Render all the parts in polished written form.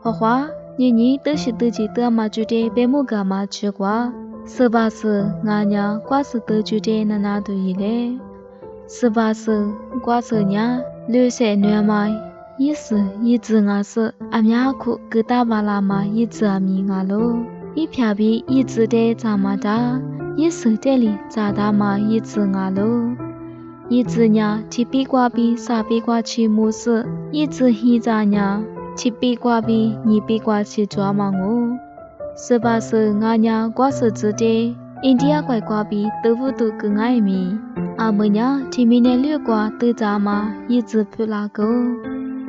花花，你都是自己的嘛就得别木干嘛吃瓜，是吧是俺家瓜是都就得那都一嘞，是吧是瓜是伢留些女嘛，意思一直俺是俺家苦给大巴拉嘛一直俺米俺喽，一片比一直得咋么哒，一手这里咋哒嘛一直俺喽。一只伢七比瓜比三比瓜去木事，一只一只伢七比瓜比二比瓜去抓嘛我，是吧是俺伢瓜是自己，印第安瓜比豆腐都更爱米，俺们伢前面的六瓜都咋嘛一直不拉够，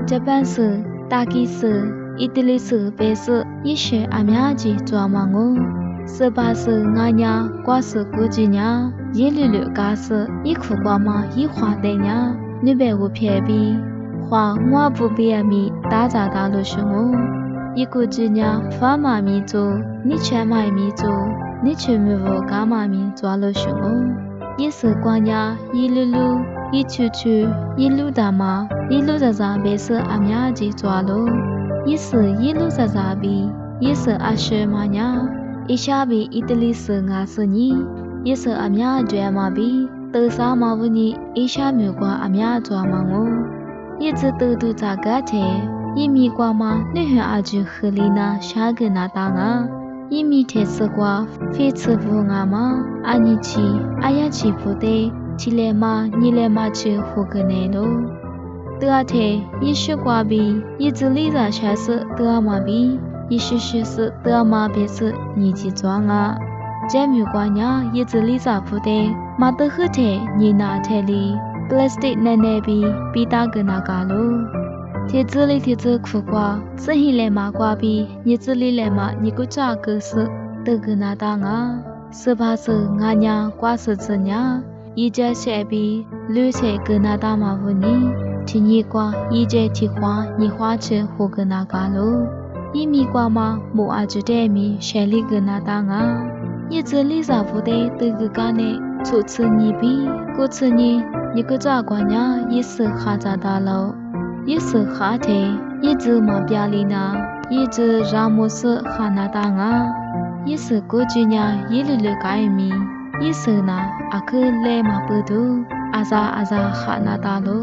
这般是大概是意大利是白是，一些俺伢去抓嘛我。是吧是俺家瓜是估计伢一溜溜嘎是一苦瓜嘛一花的伢你别无偏比花我不别米打杂打路是我一估计伢发嘛米做你全买米做你全没无干嘛米抓路是我也是瓜伢一溜溜一球球一溜达嘛一溜达咋别是俺伢去抓路也是一溜达咋比也是阿学嘛伢一下比意大利是俺是你，也是俺伢抓嘛比，都啥嘛问你一下没过俺伢抓嘛我，一直都咋个的，一米过嘛你和阿舅和里那下个那当啊，一米天是过非吃不俺嘛，阿你去阿呀去不得，去来嘛你来嘛去胡个内喽，得阿天一学过比，一直里在学是得阿嘛比。一时是得嘛别是你去装啊，这没关呀，一直里咋不得，马得后天你拿台里 ，plastic 那比大个那个喽，贴这里贴这苦瓜，生意来嘛瓜比，你这里来嘛你个咋个是得个那当啊，是吧是俺家瓜是这样，一家些比留些个那当嘛不你，听你瓜一家提花你花钱活个那个喽。一米瓜嘛，木阿就得米，谁里个那当啊？一直里咋不得得个干呢？初次你比，过次你个咋管呀？一时哈咋大喽？一时哈天，一直嘛表里呢，一直让木是哈那当啊？一时过去呢，一溜溜改米，一时呢阿克来嘛不多，阿咋哈那大喽？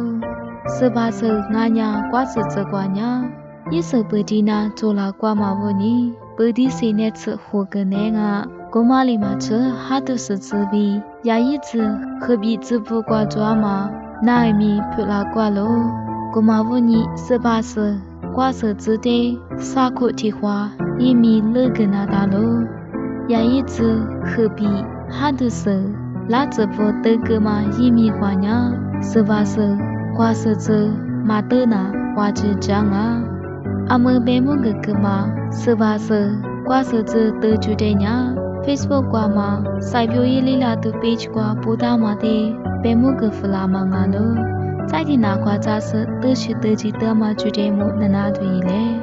是吧是俺呀瓜是这管呀？一手不地那做了瓜嘛问你，不地谁那吃活个那个，过嘛里嘛吃哈都是自闭，呀一直何必只不瓜抓嘛，那米不拉瓜喽，过嘛问你是吧是瓜是自的，啥苦提花，一米乐个那大喽，呀一直何必哈都是，拉只不得个嘛一米瓜呀，是吧是瓜是这嘛得那花枝酱啊。阿们别木个嘛，是吧是？瓜是这都就得呀。Facebook 瓜嘛，晒表一里拉都 page 瓜不打嘛的，别木个弗拉嘛俺喽。在的那瓜咋是都是得几得嘛就得木那对嘞。